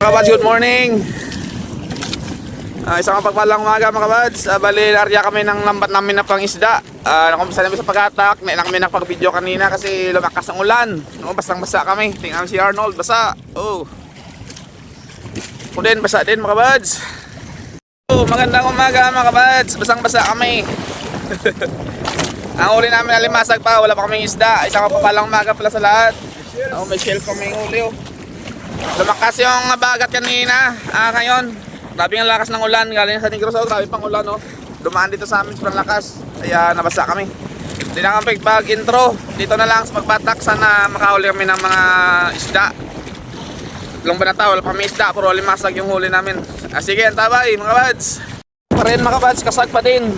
Mga kabads, good morning. Isang pagpalang umaga mga kabads. Bali, larya kami ng lambat namin na pang isda. Nakumpisa namin sa pag-atak. Na kami nagpag-video kanina kasi lumakas ang ulan. Basang-basa kami. Tingnan si Arnold, basa. Oh. Ako din, basa din mga kabads. Oh, magandang umaga mga kabads. Basang-basa kami. Ang uli namin na limasag pa. Wala pa kaming isda. Isang pagpalang umaga pala sa lahat. Oh, may shell kami uli. Oh. Lumakas yung bagat kanina. Ngayon, grabe ang lakas ng ulan. Galing sa Negros, grabe pang ulan, no? Dumaan dito sa amin, sobrang lakas. Kaya nabasa kami. Hindi na kami pag-intro. Dito na lang sa pagbatak. Sana makahuli kami ng mga isda. Ilang ba na tao? Wala pa kami isda. Puro limasag yung huli namin. Sige, antabay mga kabads. Pa rin mga kabads, kasag pa din.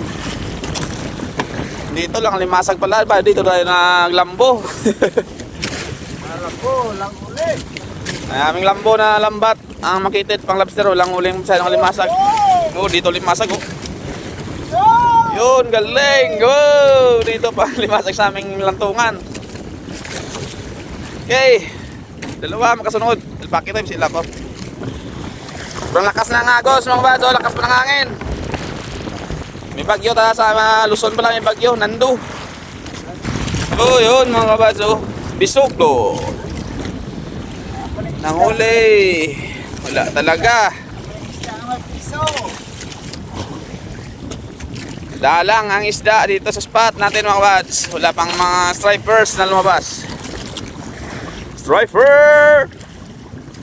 Dito lang limasag pala. Dito tayo naglambo. Lambo, lang uli. Ay, aming lambo na lambat ang makitid pang lobster, walang uling masyadong limasag. Oh, dito limasag, oh. Yun, galing. Go! Dito pa limasag sa aming lantungan. Okay. Dalawa makasunod. Ilpaki time sila po. Sobrang lakas ng agos mga kabads, lakas pa ng hangin. May bagyo ta sa Luzon pala, may bagyo, Nando. Oh, yun mga kabads, oh. Bisugdo. Nanguli. Wala talaga. Dalang ang isda dito sa spot natin mga kabads. Wala pang mga stripers na lumabas. Striper!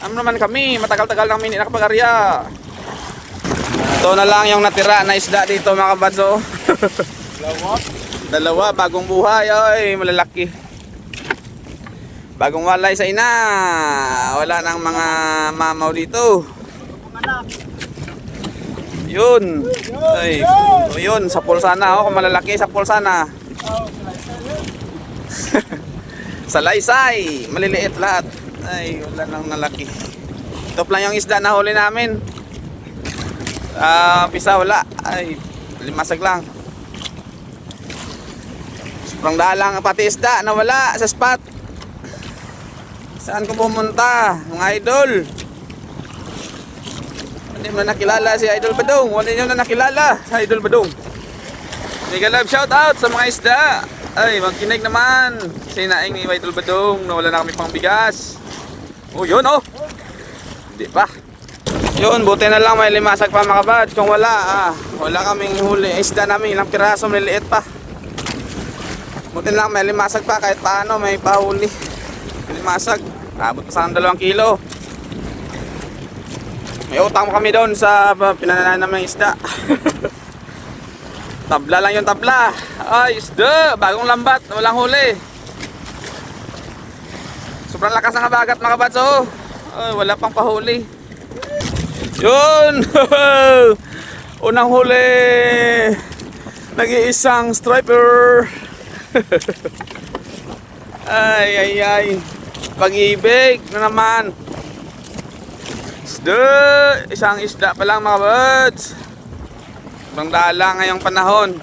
Ano naman kami, matagal-tagal lang hindi nakapag-arya. Ito na lang yung natira na isda dito mga kabads, oh. Dalawa, bagong buhay. Ay, malalaki. Bagong walay sa ina. Wala nang mga mamaw dito. Yun. Ay, yun, sa pulsana. Oh, kung malalaki sa pulsana. Sa laysay, maliliit lahat. Ay, wala nang nalaki. Ito lang yung isda na huli namin. Pisa wala. Ay, limasag lang. Sobrang dalang pati isda na wala sa spot. Saan ko pumunta, mga idol? Hindi mo na nakilala si Idol Badong. Hindi nyo na nakilala si Idol Badong. Mega love shout out sa mga isda. Ay, magkinig naman. Sinaing ni Idol Badong na wala na kami pang bigas. Oh, yun oh. Hindi pa. Yun, buti na lang may limasag pa mga kabads. Kung wala, wala kaming huli. Isda namin, ilang piraso, maliliit pa. Buti na lang may limasag pa kahit paano may pahuli. Limasag, abot pa sa 2 kilo. May utang kami doon sa pinananan ng isda. Tabla lang yung tabla. Ay, isda, bagong lambat, walang huli. Sobrang lakas ng bagat mga kabads, oh. Ay, wala pang pahuli. Yun. Unang huli. Nag-iisang striper. Ay, ay, ay. Pag-ibig na naman. Isda. Isang isda pa lang mga birds. Ibang dala ngayong panahon.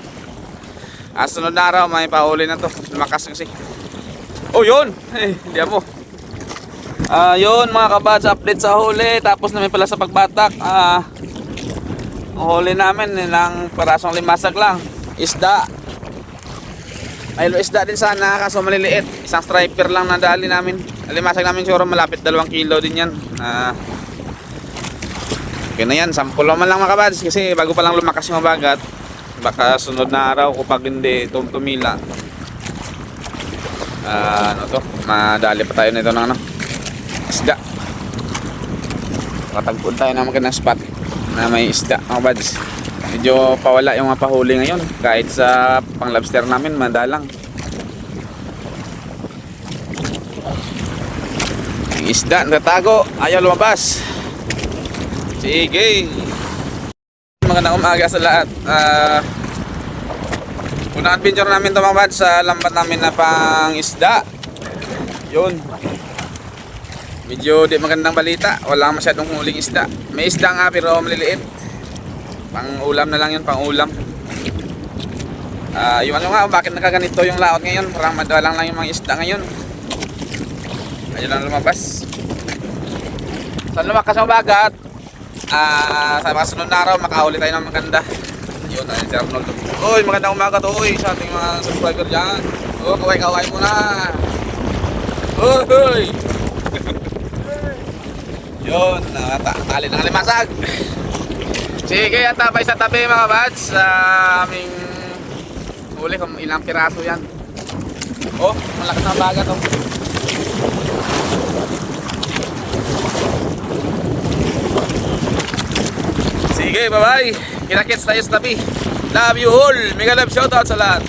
Sunod na araw may pahuli na to. Lumakas kasi. Oh, yun. Eh, hindi mo. Yun mga kabads, update sa huli. Tapos namin pala sa pagbatak. Ang huli namin nilang parasong limasag lang. Isda. May isda din sana kaso maliliit. Isang striper lang na dali namin. Limasag namin siguro malapit 2 kilo din yan. Okay na yan. Sample naman lang mga kabads. Kasi bago pa lang lumakas yung bagat. Baka sunod na araw kapag hindi tumila. Ano to? Madali pa tayo nito ng ano? Isda. Katagpun tayo ng magandang spot na may isda mga kabads. Medyo pawala yung mga pahuli ngayon. Kahit sa pang lobster namin, madalang. Yung isda, natatago. Ayaw lumabas. Sige. Magandang umaga sa lahat. Unang adventure namin ito mga kabads sa lambat namin na pang isda. Yun. Medyo di magandang balita. Wala masyadong huling isda. May isda nga pero maliliit. Pang ulam na lang yun, pang ulam. Yung ano nga, bakit nakaganito yung laot ngayon? Parang madalang lang yung mga isda ngayon. Ayun lang lumabas. Sa lumakas ang bagat, sa mga sunod na araw, makahuli tayo ng maganda. Yun, ayun si Arnold. Uy, magandang umaga to, uy, sa ating mga subscriber dyan. Oh, kaway-kaway muna. Uy! Yun, tali ng alimasag. Sige, at tabay sa tabi mga bads. Sa aming huli kung ilang piraso yan. Oh, malakas na bagat oh. Sige, bye-bye. Kita-kits tayo sa tabi. Love you all. Mega love shoutout sa lahat.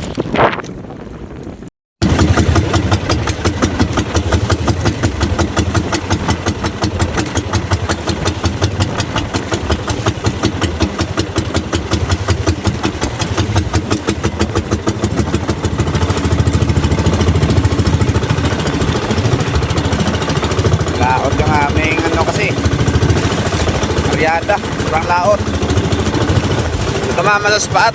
Laot yung aming ano kasi karyada, sobrang laot. Tumama sa spot.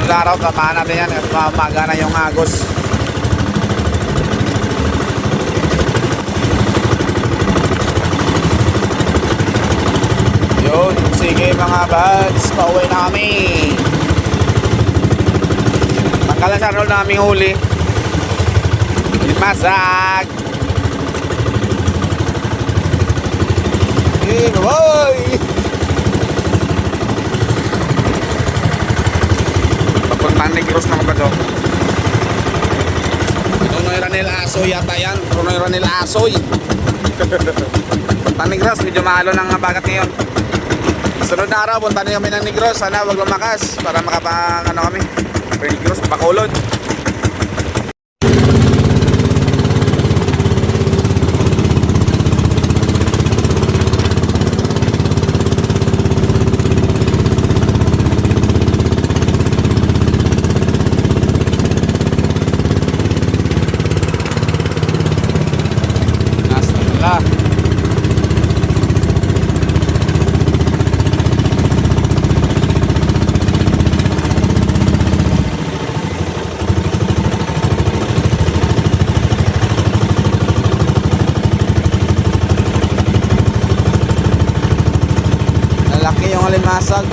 Laraw, tamaan natin yan kasi mamaga na yung agos. Yun, sige mga buds, pauwi na kami. Tanggalan sa Arnold na aming huli. Masag. Hey, bye-bye. Papuntang Negros na ba ito? Runoy Ranel Asoy yata yan. Runoy Ranel Asoy. Papuntang Negros, medyo mahalo ng bagat ngayon. Sunod na araw, punta na kami ng Negros. Sana wag lumakas para makapang ano kami. Negros, Bacolod. Laki yung alimasag.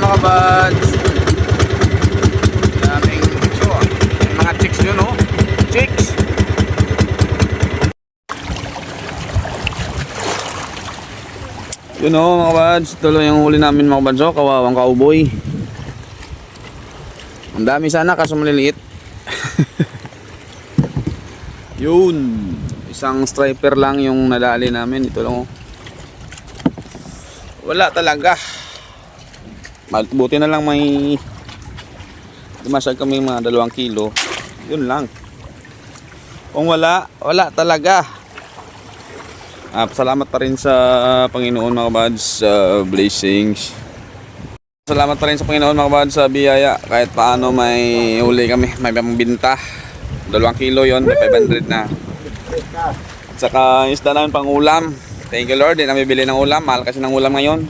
mga buds. Daming chicks oh. May mga chicks yun oh. Chicks. Yun oh mga buds. Tuloy yung huli namin mga buds oh. Kawawang kauboy. Ang dami sana kaso maliliit. Yun. Isang striper lang yung nadali namin. Ito lang oh. Wala talaga. Buti na lang may dumasag kami mga 2 kilo. Yun lang. Kung wala talaga. Salamat pa rin sa Panginoon mga kabads sa blessings. Salamat pa rin sa Panginoon mga kabads sa biyaya. Kahit paano may huli kami, may pambinta. 2 kilo yon, may 500 na. At saka isda namin pang ulam. Thank you Lord, di na bibili ng ulam. Mahal kasi ng ulam ngayon.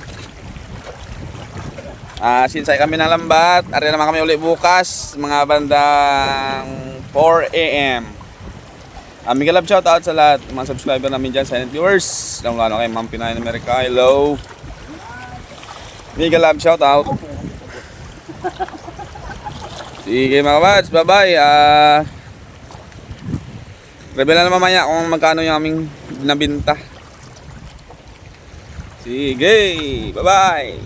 Sinsay kami ng lambat. Ari naman kami ulit bukas, mga bandang 4 AM. Mega love shoutout sa lahat mga subscriber namin dyan, silent viewers. Lalo kay Ma'am Pinay America, hello. Mega love shoutout. Sige mga kabads, bye bye. Reveal na mamaya kung magkano yung aming nabinta. Sige, bye bye.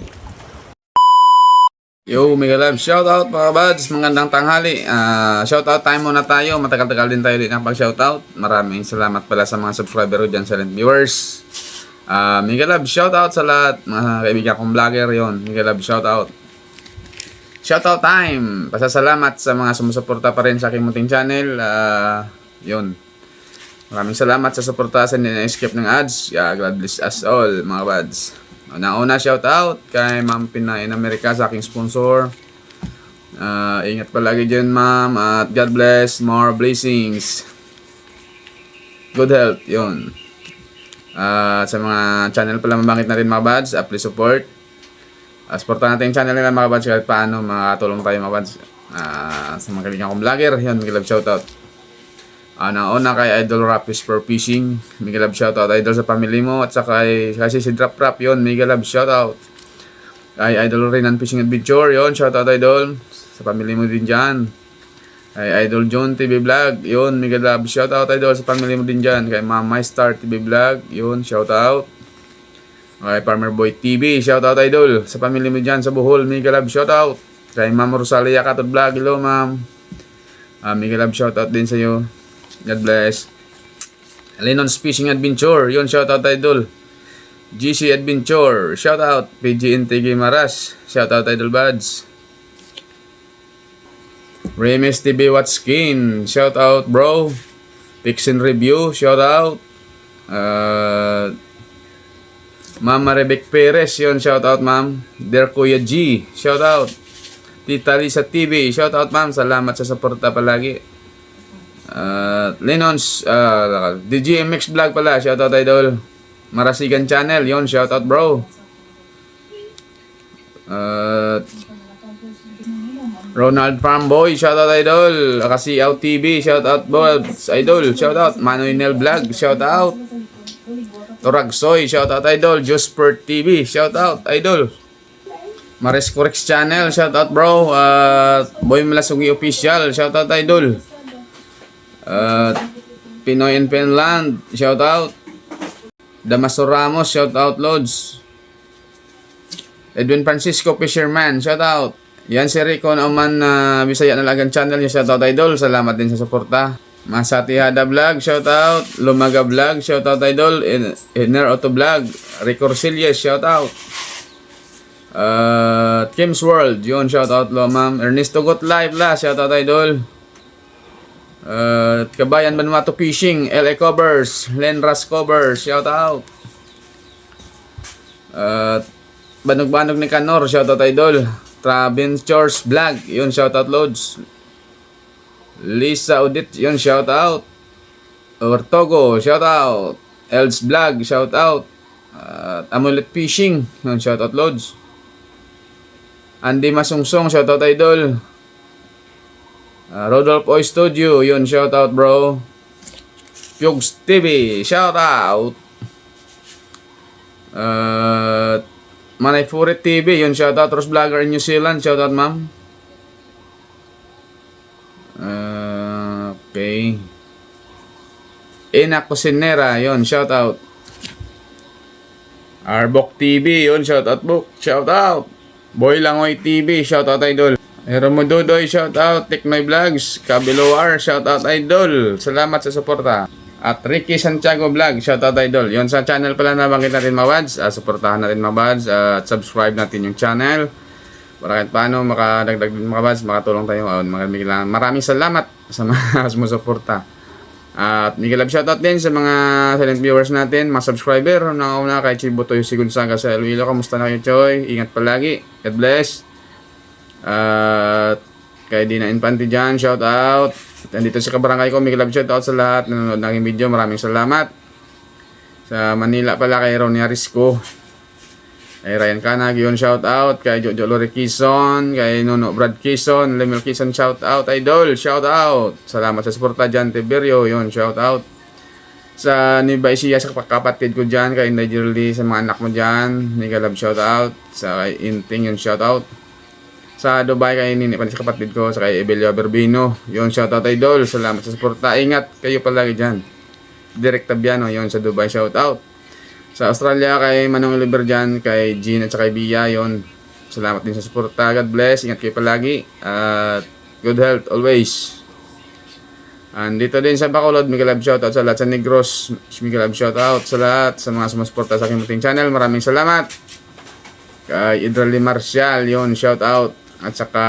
Yo, mega love shoutout mga kabads, magandang tanghali. Shoutout time muna tayo, matagal-tagal din tayo din pag shoutout. Maraming salamat pala sa mga subscriber ko dyan, silent viewers. Mega love shoutout sa lahat, mga kaibigan kong vlogger yon. Mega love shoutout. Shoutout time, pasasalamat sa mga sumusuporta pa rin sa aking munting channel. Yun. Maraming salamat sa suporta sa nina-skip ng ads. God bless us all mga kabads. Una shout out kay Ma'am Pinay America sa aking sponsor. Ingat palagi dyan ma'am at God bless, more blessings, good health yun. Sa mga channel pala mabangkit natin mga bads, please support. Supportan natin yung channel nila mga bads kahit paano makatulong tayo mga bads. Sa mga kaibigan kong vlogger yun, may love shout out. Una kay Idol Rapis for Fishing, mega love shoutout Idol sa family mo, at saka kasi si Drop Rap yon, mega love shoutout. Kay Idol Renan Fishing Adventure yon, shoutout Idol sa family mo din diyan. Kay Idol John TV Vlog yon, mega love shoutout Idol sa family mo din diyan. Kay Ma'am My Star TV Vlog yon, shoutout. Kay Farmer Boy TV, shoutout Idol sa family mo diyan sa Bohol, mega love shoutout. Kay Ma'am Rosalia Katod Vlog, hello ma'am. Mega love shoutout din sa iyo. God bless. Lenon's Fishing Adventure, yun, shoutout Idol. GC Adventure, shoutout. PGNT Maras, shoutout Idol Buds. Remes TV Watskin, shoutout bro. Pixin Review, shoutout. Mama Rebek Perez, yun, shoutout ma'am. Dear Kuya G, shoutout. Tita Lisa TV, shoutout ma'am. Salamat sa suporta palagi. Lenon's DGMX Vlog pala, shoutout Idol. Marasigan Channel, yon, shoutout bro. Ronald Farmboy, shoutout Idol. Akasiaw TV, shoutout Bods Idol, shoutout. Manuel Vlog, shoutout. Toragsoy, shoutout Idol. Juspert TV, shoutout Idol. Maris Corex Channel, shoutout bro. Boy Malasugi Official, shoutout Idol. Pinoy in Finland, shout out. Damaso Ramos, shout out Lods. Edwin Francisco Fisherman, shout out. Yan si Rico Nauman na Bisaya na Lagan Channel, shout out Idol. Salamat din sa suporta. Masati Hada Vlog, shout out. Lumaga Vlog, shout out Idol. Inner Auto Vlog, Rico Orsilles, shout out. Kim's World, yun, shout out lo ma'am. Ernesto Got Live la, shout out Idol. Kabayan Vanuatu Fishing, LA Covers, Lenras Covers, shout out. Banog-banog ni Canor, shout out Idol. Traventures Vlog, yun, shout out Loads. Lisa Udit, yun, shout out. Ortogo, shout out. Els Vlog, shout out. Amulet Fishing, yun, shout out Loads. Andy Masungsong, shout out Idol. Rodolph Oy Studio, yun, shout out bro. Pugs TV, shout out. Manay Furit TV, yun, shout out. Rose Vlogger in New Zealand, shout out ma'am. Okay. Ina Cusinera, yun, shout out. Arbok TV, yun, shout out Book, shout out. Boy Langoy TV, shout out Idol. Romo Dudoy, shout out. Tiknoy Vlogs, Kabilowar, shout out idol. Salamat sa suporta. At Ricky Santiago Vlog, shout out idol. Yon sa channel pala na banggit natin mga buds. Suportahan natin mga buds at subscribe natin yung channel. Para kahit paano makadagdag din mga buds, makatulong tayo. Maraming salamat sa mga sumusuporta. At Miguel Love, shout out din sa mga silent viewers natin, mga subscriber. Una kay Chibutoy Sigunsaga sa Iloilo. Kamusta na kayo, Choy? Ingat palagi. God bless. At kay Dina Infante dyan, shout out. Nandito sa kabarangay ko, Miguel Love, shout out sa lahat na nanonood ng aking video. Maraming salamat. Sa Manila pala kay Ronnie Arisco, kay Ryan Canag, yun shout out. Kay Jojo Lori Quezon, kay Nuno Brad Quezon, Lemel Quezon, shout out idol, shout out. Salamat sa suporta dyan, Tiberio, yun shout out. Sa Nueva Ecija, sa kapatid ko dyan, kay Nigerly, sa mga anak mo dyan, Miguel Love, shout out. Sa kay Inting, yun shout out. Sa Dubai kay Nini pa sa kapatid ko, sa kay Evelio Berbino, yun shoutout idol, salamat sa suporta, ingat kayo palagi dyan. Direk Tabiano, yun sa Dubai, shoutout. Sa Australia kay Manong Oliver dyan, kay Jean at sa kay Bia, yun salamat din sa suporta, God bless, ingat kayo palagi at good health always. And dito din sa Bacolod, Miguel Love, shoutout sa lahat. Sa Negros, Miguel Love, shoutout sa lahat, sa mga sumusuporta sa aking muting channel, maraming salamat. Kay Idrali Marcial, yun shoutout. At saka